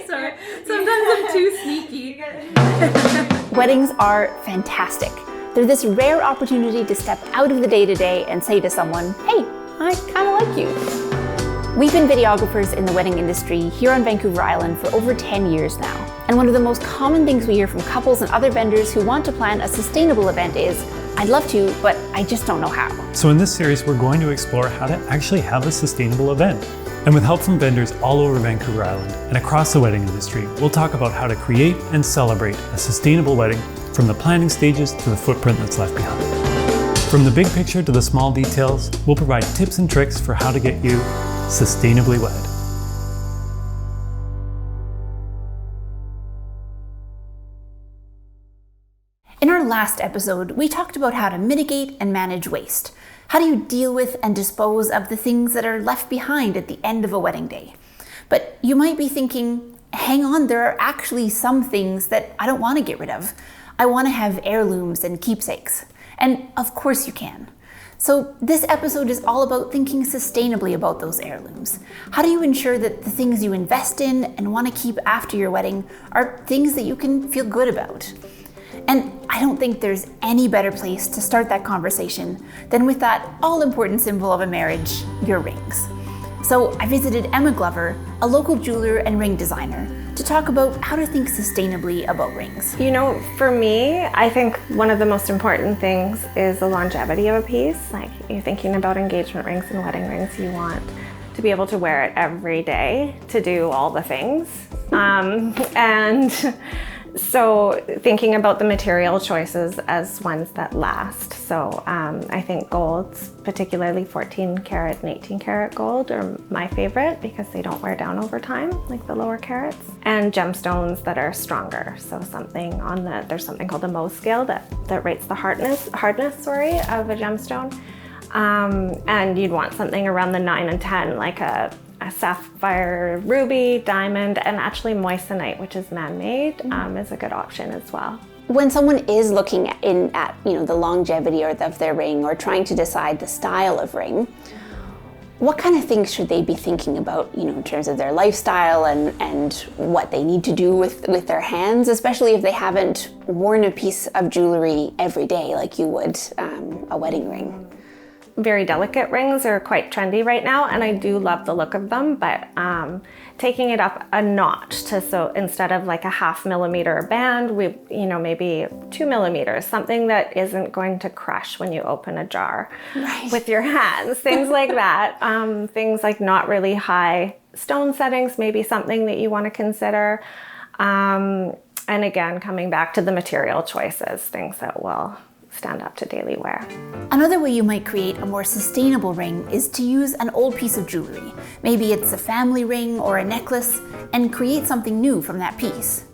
Sorry, sometimes I'm too sneaky. Weddings are fantastic. They're this rare opportunity to step out of the day-to-day and say to someone, hey, I kind of like you. We've been videographers in the wedding industry here on Vancouver Island for over 10 years now. And one of the most common things we hear from couples and other vendors who want to plan a sustainable event is, I'd love to, but I just don't know how. So in this series, we're going to explore how to actually have a sustainable event. And with help from vendors all over Vancouver Island and across the wedding industry, we'll talk about how to create and celebrate a sustainable wedding from the planning stages to the footprint that's left behind. From the big picture to the small details, we'll provide tips and tricks for how to get you sustainably wed. In our last episode, we talked about how to mitigate and manage waste. How do you deal with and dispose of the things that are left behind at the end of a wedding day? But you might be thinking, hang on, there are actually some things that I don't want to get rid of. I want to have heirlooms and keepsakes. And of course you can. So this episode is all about thinking sustainably about those heirlooms. How do you ensure that the things you invest in and want to keep after your wedding are things that you can feel good about? And I don't think there's any better place to start that conversation than with that all-important symbol of a marriage, your rings. So I visited Emma Glover, a local jeweler and ring designer, to talk about how to think sustainably about rings. You know, for me, I think one of the most important things is the longevity of a piece. Like, you're thinking about engagement rings and wedding rings, you want to be able to wear it every day to do all the things. So thinking about the material choices as ones that last. So I think golds, particularly 14 karat and 18 karat gold, are my favorite because they don't wear down over time, like the lower carats. And gemstones that are stronger. So there's something called the Mohs scale that rates the hardness of a gemstone. And you'd want something around the 9 and 10, like a sapphire, ruby, diamond, and actually moissanite, which is man-made, is a good option as well. When someone is looking at the longevity of their ring or trying to decide the style of ring, what kind of things should they be thinking about, in terms of their lifestyle and what they need to do with their hands, especially if they haven't worn a piece of jewelry every day like you would a wedding ring? Very delicate rings are quite trendy right now, and I do love the look of them, but taking it up a notch so instead of like a 0.5 millimeter band, maybe 2 millimeters, something that isn't going to crush when you open a jar with your hands, things like that. Things like not really high stone settings, maybe something that you want to consider. And again, coming back to the material choices, things that will stand up to daily wear. Another way you might create a more sustainable ring is to use an old piece of jewelry. Maybe it's a family ring or a necklace, and create something new from that piece.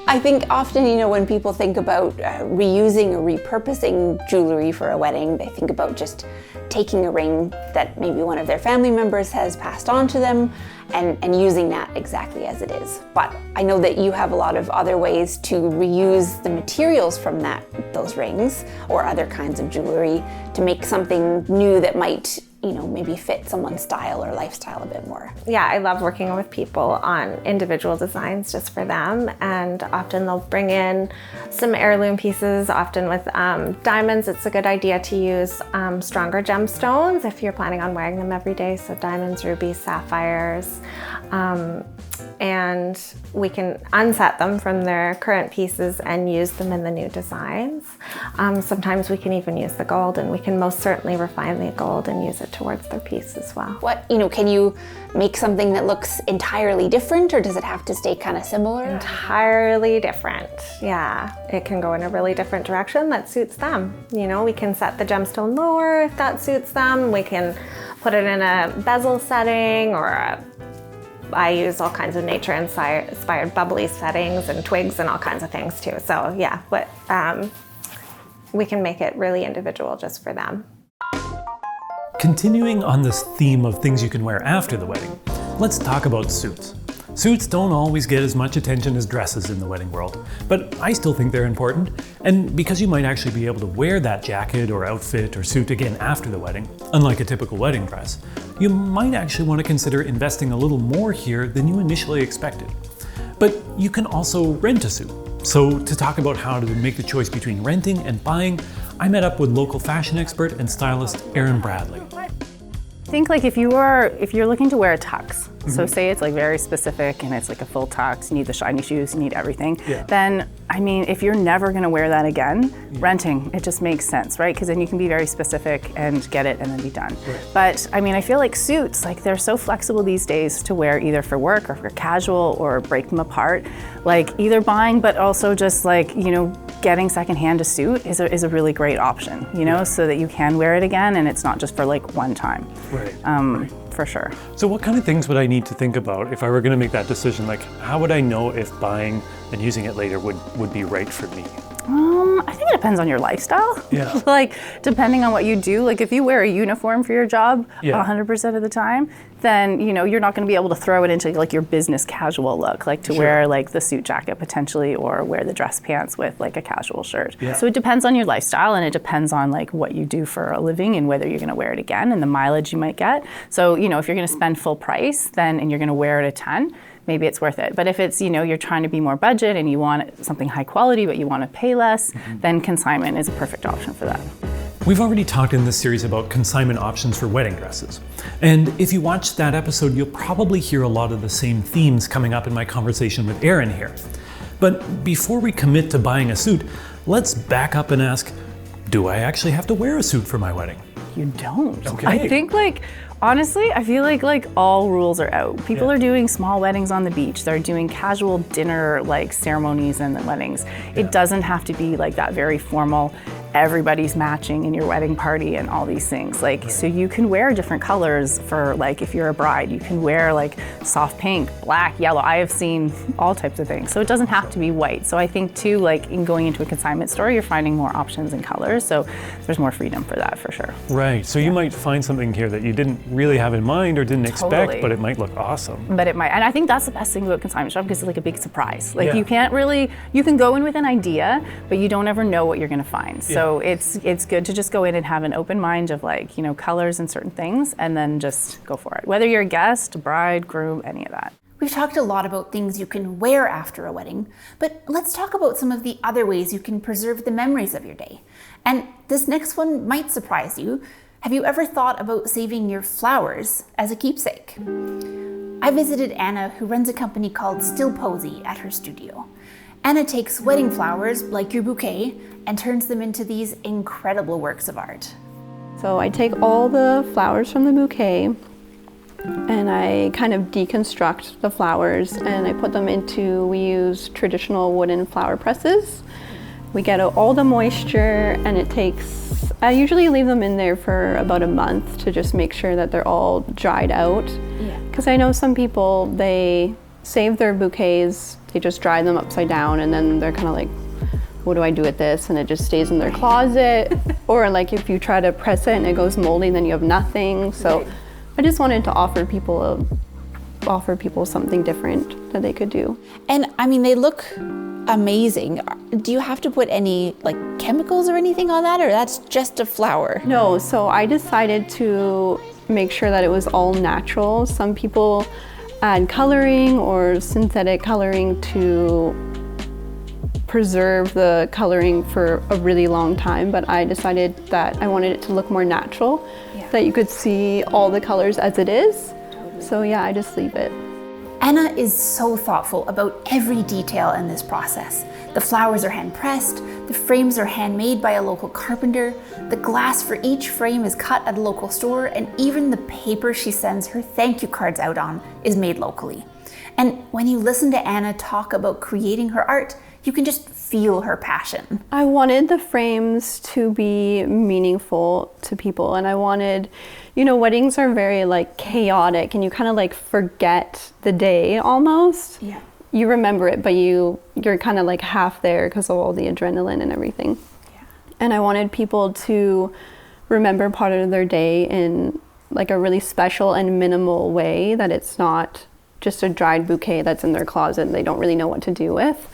I think often, when people think about reusing or repurposing jewelry for a wedding, they think about just taking a ring that maybe one of their family members has passed on to them and using that exactly as it is. But I know that you have a lot of other ways to reuse the materials from those rings or other kinds of jewelry to make something new that might maybe fit someone's style or lifestyle a bit more. Yeah, I love working with people on individual designs just for them, and often they'll bring in some heirloom pieces. Often with diamonds, it's a good idea to use stronger gemstones if you're planning on wearing them every day. So diamonds, rubies, sapphires, and we can unset them from their current pieces and use them in the new designs. Sometimes we can even use the gold, and we can most certainly refine the gold and use it towards their piece as well. Can you make something that looks entirely different, or does it have to stay kind of similar? Entirely different, yeah. It can go in a really different direction that suits them. We can set the gemstone lower if that suits them. We can put it in a bezel setting, or I use all kinds of nature-inspired bubbly settings and twigs and all kinds of things too. So yeah, we can make it really individual just for them. Continuing on this theme of things you can wear after the wedding, let's talk about suits. Suits don't always get as much attention as dresses in the wedding world, but I still think they're important. And because you might actually be able to wear that jacket or outfit or suit again after the wedding, unlike a typical wedding dress, you might actually want to consider investing a little more here than you initially expected. But you can also rent a suit. So to talk about how to make the choice between renting and buying, I met up with local fashion expert and stylist Erin Bradley. I think like if you're looking to wear a tux, so say it's like very specific and it's like a full tux, you need the shiny shoes, you need everything, then I mean, if you're never gonna wear that again, renting, it just makes sense, right? Because then you can be very specific and get it and then be done. Right. But I mean, I feel like suits, like they're so flexible these days to wear either for work or for casual or break them apart. Like either buying, but also just like, you know, getting secondhand a suit is a really great option, you know, so that you can wear it again and it's not just for like one time. Right. For sure. So what kind of things would I need to think about if I were going to make that decision? Like, how would I know if buying and using it later would be right for me? I think it depends on your lifestyle. Yeah. Like, depending on what you do, like if you wear a uniform for your job 100% of the time, then, you know, you're not going to be able to throw it into like your business casual look, like to wear like the suit jacket potentially or wear the dress pants with like a casual shirt. Yeah. So it depends on your lifestyle and it depends on like what you do for a living and whether you're going to wear it again and the mileage you might get. So, you know, if you're going to spend full price then and you're going to wear it a ton, maybe it's worth it. But if it's, you know, you're trying to be more budget and you want something high quality but you want to pay less, then consignment is a perfect option for that. We've already talked in this series about consignment options for wedding dresses. And if you watched that episode, you'll probably hear a lot of the same themes coming up in my conversation with Erin here. But before we commit to buying a suit, let's back up and ask, do I actually have to wear a suit for my wedding? You don't. Okay. I think like, honestly, I feel like all rules are out. People are doing small weddings on the beach. They're doing casual dinner like ceremonies and the weddings. It doesn't have to be like that very formal, everybody's matching in your wedding party and all these things. Like, so you can wear different colors for like, if you're a bride, you can wear like soft pink, black, yellow. I have seen all types of things. So it doesn't have to be white. So I think too, like in going into a consignment store, you're finding more options and colors. So there's more freedom for that for sure. Right, so you might find something here that you didn't really have in mind or didn't expect, but it might look awesome. But it might, and I think that's the best thing about consignment shop because it's like a big surprise. Like you can't really, you can go in with an idea, but you don't ever know what you're gonna find. So it's good to just go in and have an open mind of like, you know, colors and certain things and then just go for it. Whether you're a guest, bride, groom, any of that. We've talked a lot about things you can wear after a wedding, but let's talk about some of the other ways you can preserve the memories of your day. And this next one might surprise you. Have you ever thought about saving your flowers as a keepsake? I visited Anna, who runs a company called Still Posy, at her studio. Anna takes wedding flowers, like your bouquet, and turns them into these incredible works of art. So I take all the flowers from the bouquet and I kind of deconstruct the flowers and I put them into, we use traditional wooden flower presses. We get out all the moisture and it takes, I usually leave them in there for about a month to just make sure that they're all dried out. Because I know some people, they save their bouquets, they just dry them upside down and then they're kind of like, what do I do with this? And it just stays in their closet. Or like if you try to press it and it goes moldy, then you have nothing. So I just wanted to offer people something different that they could do. And I mean, they look amazing. Do you have to put any like chemicals or anything on that, or that's just a flower? No, so I decided to make sure that it was all natural. Some people add coloring or synthetic coloring to preserve the coloring for a really long time, but I decided that I wanted it to look more natural, that you could see all the colors as it is. So yeah, I just leave it. Anna is so thoughtful about every detail in this process. The flowers are hand pressed, the frames are handmade by a local carpenter, the glass for each frame is cut at a local store, and even the paper she sends her thank you cards out on is made locally. And when you listen to Anna talk about creating her art, you can just feel her passion. I wanted the frames to be meaningful to people, and I wanted, you know, weddings are very like chaotic and you kind of like forget the day almost. Yeah. You remember it, but you're kind of like half there because of all the adrenaline and everything. Yeah. And I wanted people to remember part of their day in like a really special and minimal way, that it's not just a dried bouquet that's in their closet and they don't really know what to do with,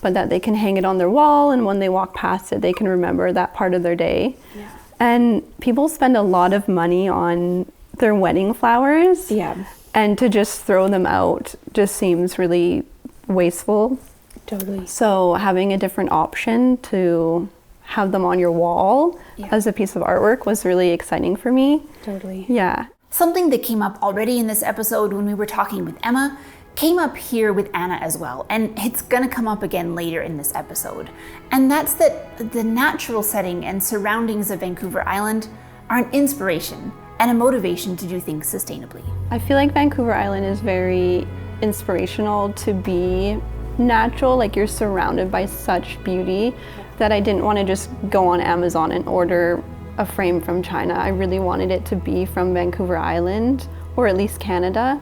but that they can hang it on their wall, and when they walk past it, they can remember that part of their day. Yeah. And people spend a lot of money on their wedding flowers. Yeah. And to just throw them out just seems really wasteful. Totally. So having a different option to have them on your wall as a piece of artwork was really exciting for me. Totally. Yeah. Something that came up already in this episode when we were talking with Emma came up here with Anna as well, and it's gonna come up again later in this episode. And that's that the natural setting and surroundings of Vancouver Island are an inspiration and a motivation to do things sustainably. I feel like Vancouver Island is very inspirational to be natural, like you're surrounded by such beauty that I didn't want to just go on Amazon and order a frame from China. I really wanted it to be from Vancouver Island, or at least Canada,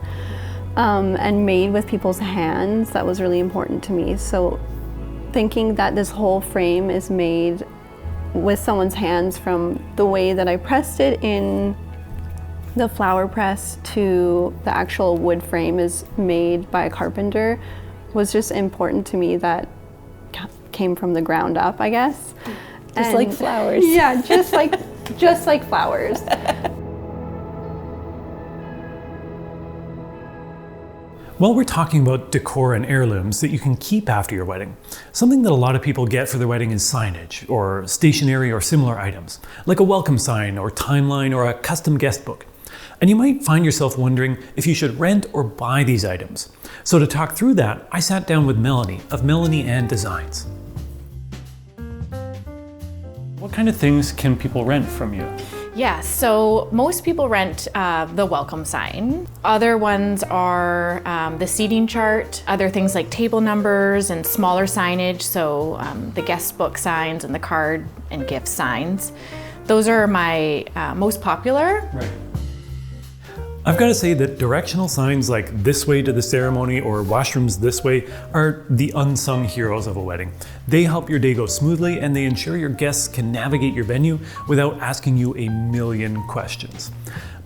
and made with people's hands. That was really important to me. So thinking that this whole frame is made with someone's hands, from the way that I pressed it in the flower press to the actual wood frame is made by a carpenter, was just important to me. That came from the ground up, I guess. Just like flowers. Yeah, just like flowers. While we're talking about decor and heirlooms that you can keep after your wedding, something that a lot of people get for their wedding is signage, or stationery or similar items, like a welcome sign or timeline or a custom guest book. And you might find yourself wondering if you should rent or buy these items. So to talk through that, I sat down with Melanie of Melanie and Designs. What kind of things can people rent from you? Yeah, so most people rent the welcome sign. Other ones are the seating chart, other things like table numbers and smaller signage, so the guest book signs and the card and gift signs. Those are my most popular. Right. I've got to say that directional signs like "this way to the ceremony" or "washrooms this way" are the unsung heroes of a wedding. They help your day go smoothly, and they ensure your guests can navigate your venue without asking you a million questions.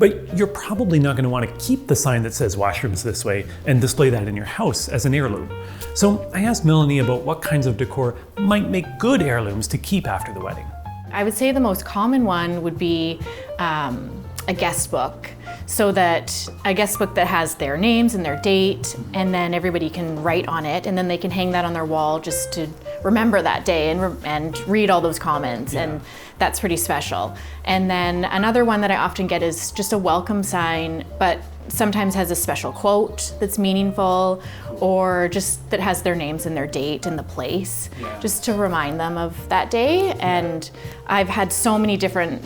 But you're probably not going to want to keep the sign that says "washrooms this way" and display that in your house as an heirloom. So I asked Melanie about what kinds of decor might make good heirlooms to keep after the wedding. I would say the most common one would be a guest book. So that a guest book that has their names and their date, and then everybody can write on it, and then they can hang that on their wall just to remember that day and read all those comments, and that's pretty special. And then another one that I often get is just a welcome sign, but sometimes has a special quote that's meaningful, or just that has their names and their date and the place, just to remind them of that day. And I've had so many different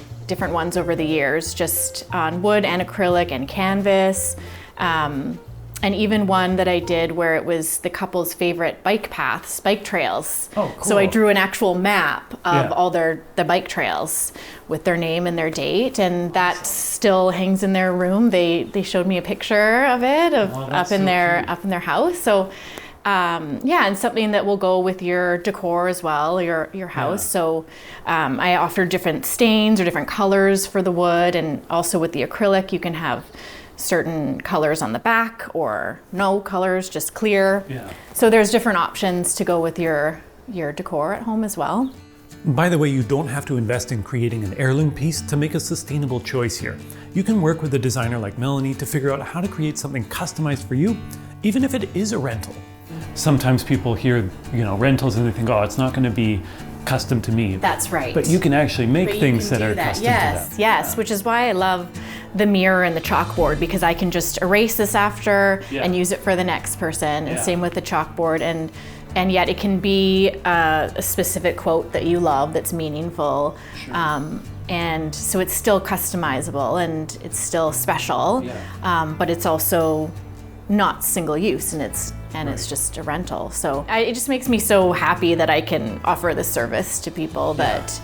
ones over the years, just on wood and acrylic and canvas, and even one that I did where it was the couple's favorite bike paths, bike trails. Oh, cool. So I drew an actual map of all the bike trails with their name and their date, and that still hangs in their room. They showed me a picture of it up in their house. So and something that will go with your decor as well, your house. So I offer different stains or different colors for the wood, and also with the acrylic you can have certain colors on the back or no colors, just clear. So there's different options to go with your decor at home as well. By the way, you don't have to invest in creating an heirloom piece to make a sustainable choice here. You can work with a designer like Melanie to figure out how to create something customized for you, even if it is a rental. Sometimes people hear, rentals and they think, oh, it's not going to be custom to me. That's right. But you can actually make things that are custom to them. Yes, which is why I love the mirror and the chalkboard, because I can just erase this after and use it for the next person. And same with the chalkboard. And yet it can be a specific quote that you love that's meaningful. Sure. And so it's still customizable and it's still special, but it's also not single use, and it's just a rental. So it just makes me so happy that I can offer this service to people, that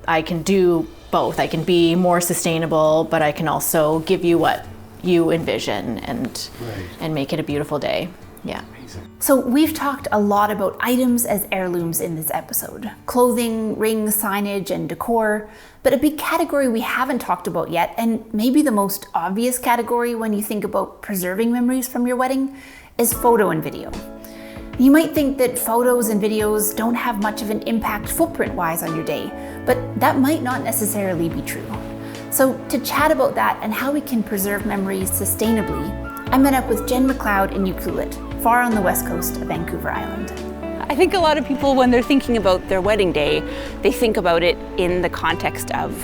I can do both. I can be more sustainable, but I can also give you what you envision and make it a beautiful day. Yeah. So we've talked a lot about items as heirlooms in this episode. Clothing, rings, signage, and decor. But a big category we haven't talked about yet, and maybe the most obvious category when you think about preserving memories from your wedding, is photo and video. You might think that photos and videos don't have much of an impact footprint-wise on your day, but that might not necessarily be true. So to chat about that and how we can preserve memories sustainably, I met up with Jen McLeod in Ucluelet, far on the west coast of Vancouver Island. I think a lot of people, when they're thinking about their wedding day, they think about it in the context of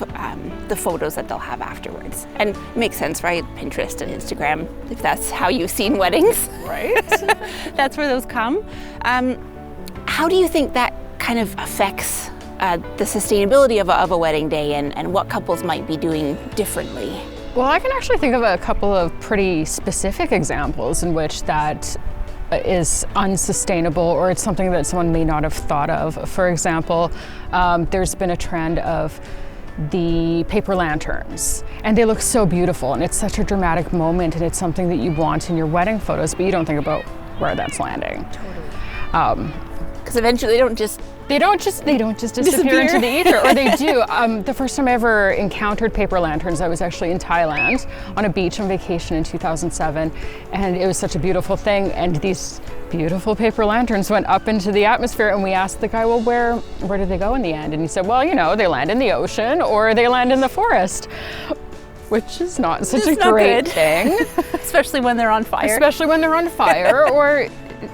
the photos that they'll have afterwards. And it makes sense, right? Pinterest and Instagram, if that's how you've seen weddings, right? That's where those come. How do you think that kind of affects the sustainability of a wedding day and what couples might be doing differently? Well, I can actually think of a couple of pretty specific examples in which that is unsustainable, or it's something that someone may not have thought of. For example, there's been a trend of the paper lanterns, and they look so beautiful, and it's such a dramatic moment, and it's something that you want in your wedding photos, but you don't think about where that's landing. Totally. Because eventually they don't just disappear into the ether, or they do. The first time I ever encountered paper lanterns, I was actually in Thailand on a beach on vacation in 2007, and it was such a beautiful thing, and these beautiful paper lanterns went up into the atmosphere, and we asked the guy, well, where did they go in the end? And he said, well, you know, they land in the ocean or they land in the forest, which is not such a great thing. Especially when they're on fire. Especially when they're on fire, or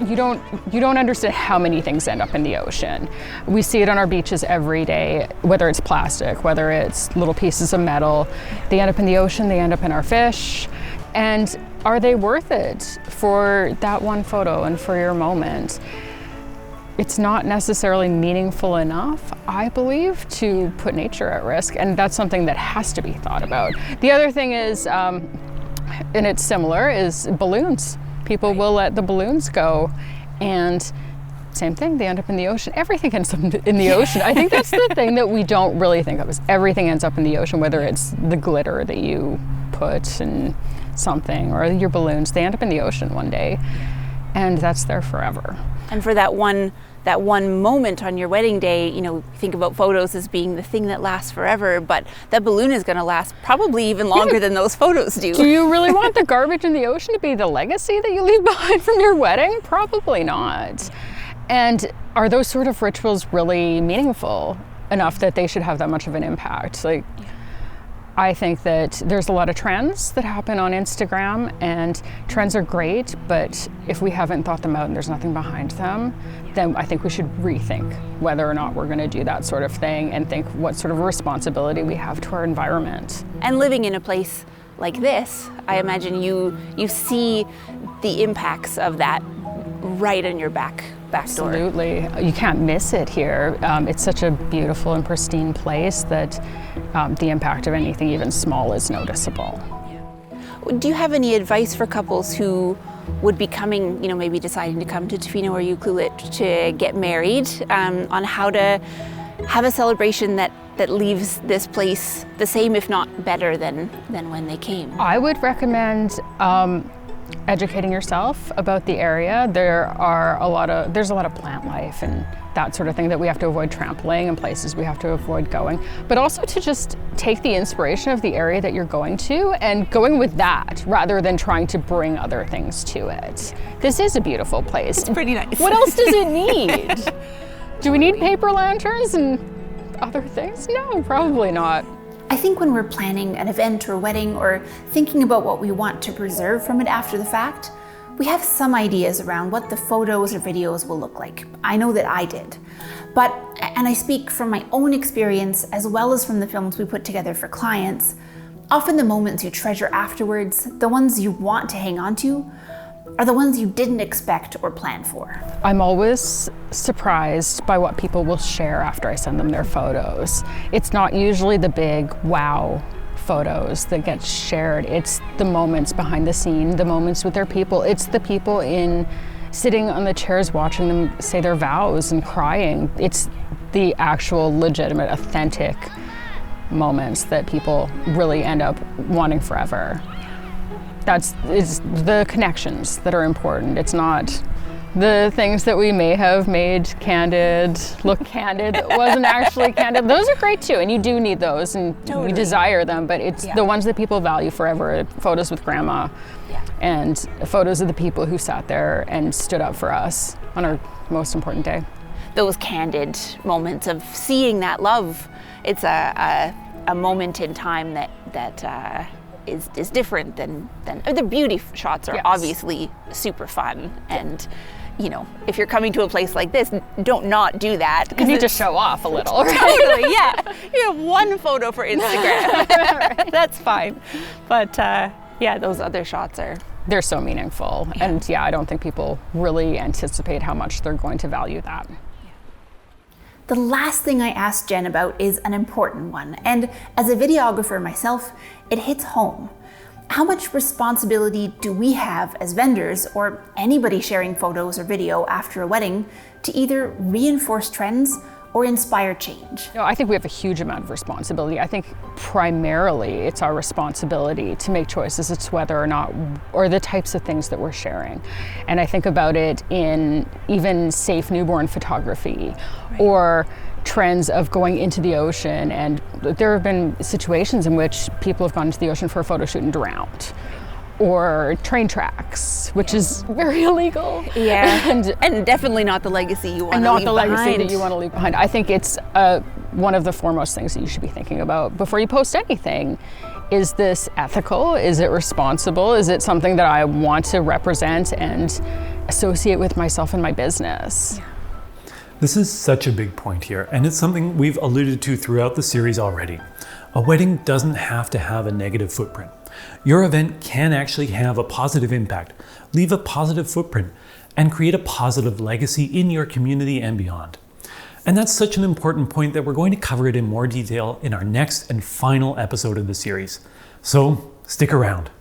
you don't understand how many things end up in the ocean. We see it on our beaches every day, whether it's plastic, whether it's little pieces of metal. They end up in the ocean, they end up in our fish. And are they worth it for that one photo and for your moment? It's not necessarily meaningful enough, I believe, to put nature at risk, and that's something that has to be thought about. The other thing is, and it's similar, is balloons. People will let the balloons go, and same thing, they end up in the ocean. Everything ends up in the ocean. I think that's the thing that we don't really think of, is everything ends up in the ocean, whether it's the glitter that you put in something or your balloons, they end up in the ocean one day, and that's there forever. And for that one moment on your wedding day, you know, think about photos as being the thing that lasts forever, but that balloon is going to last probably even longer than those photos do. Do you really want the garbage in the ocean to be the legacy that you leave behind from your wedding? Probably not. And are those sort of rituals really meaningful enough that they should have that much of an impact? I think that there's a lot of trends that happen on Instagram, and trends are great, but if we haven't thought them out and there's nothing behind them, then I think we should rethink whether or not we're going to do that sort of thing, and think what sort of responsibility we have to our environment. And living in a place like this, I imagine you see the impacts of that right on your back door. Absolutely. You can't miss it here. It's such a beautiful and pristine place that the impact of anything even small is noticeable. Do you have any advice for couples who would be coming, you know, maybe deciding to come to Tofino or Ucluelet to get married, on how to have a celebration that leaves this place the same, if not better than when they came? I would recommend educating yourself about the area. There's a lot of plant life and that sort of thing that we have to avoid trampling, and places we have to avoid going, but also to just take the inspiration of the area that you're going to and going with that rather than trying to bring other things to it. This is a beautiful place. It's pretty nice. What else does it need? Do we need paper lanterns and other things? No, probably not. I think when we're planning an event or wedding, or thinking about what we want to preserve from it after the fact, we have some ideas around what the photos or videos will look like. I know that I did. And I speak from my own experience as well as from the films we put together for clients, often the moments you treasure afterwards, the ones you want to hang on to, are the ones you didn't expect or plan for. I'm always surprised by what people will share after I send them their photos. It's not usually the big wow photos that get shared. It's the moments behind the scene, the moments with their people. It's the people sitting on the chairs watching them say their vows and crying. It's the actual legitimate, authentic moments that people really end up wanting forever. It's the connections that are important. It's not the things that we may have made candid, look candid, that wasn't actually candid. Those are great too, and you do need those, and we desire them, but it's the ones that people value forever. Photos with grandma, and photos of the people who sat there and stood up for us on our most important day. Those candid moments of seeing that love, it's a moment in time that is different than the beauty shots are obviously super fun, and you know, if you're coming to a place like this, don't not do that. You need to show off a little, right? Totally, yeah. You have one photo for Instagram. That's fine. But those other shots they're so meaningful. And I don't think people really anticipate how much they're going to value that. The last thing I asked Jen about is an important one, and as a videographer myself, it hits home. How much responsibility do we have as vendors, or anybody sharing photos or video after a wedding, to either reinforce trends or inspire change? I think we have a huge amount of responsibility. I think primarily it's our responsibility to make choices as to whether or not, or the types of things that we're sharing. And I think about it in even safe newborn photography, or trends of going into the ocean. And there have been situations in which people have gone into the ocean for a photo shoot and drowned. Or train tracks, which is very illegal. Yeah, and definitely not the legacy you want to leave behind. And not the legacy that you want to leave behind. I think it's one of the foremost things that you should be thinking about before you post anything. Is this ethical? Is it responsible? Is it something that I want to represent and associate with myself and my business? This is such a big point here, and it's something we've alluded to throughout the series already. A wedding doesn't have to have a negative footprint. Your event can actually have a positive impact, leave a positive footprint, and create a positive legacy in your community and beyond. And that's such an important point that we're going to cover it in more detail in our next and final episode of the series. So stick around.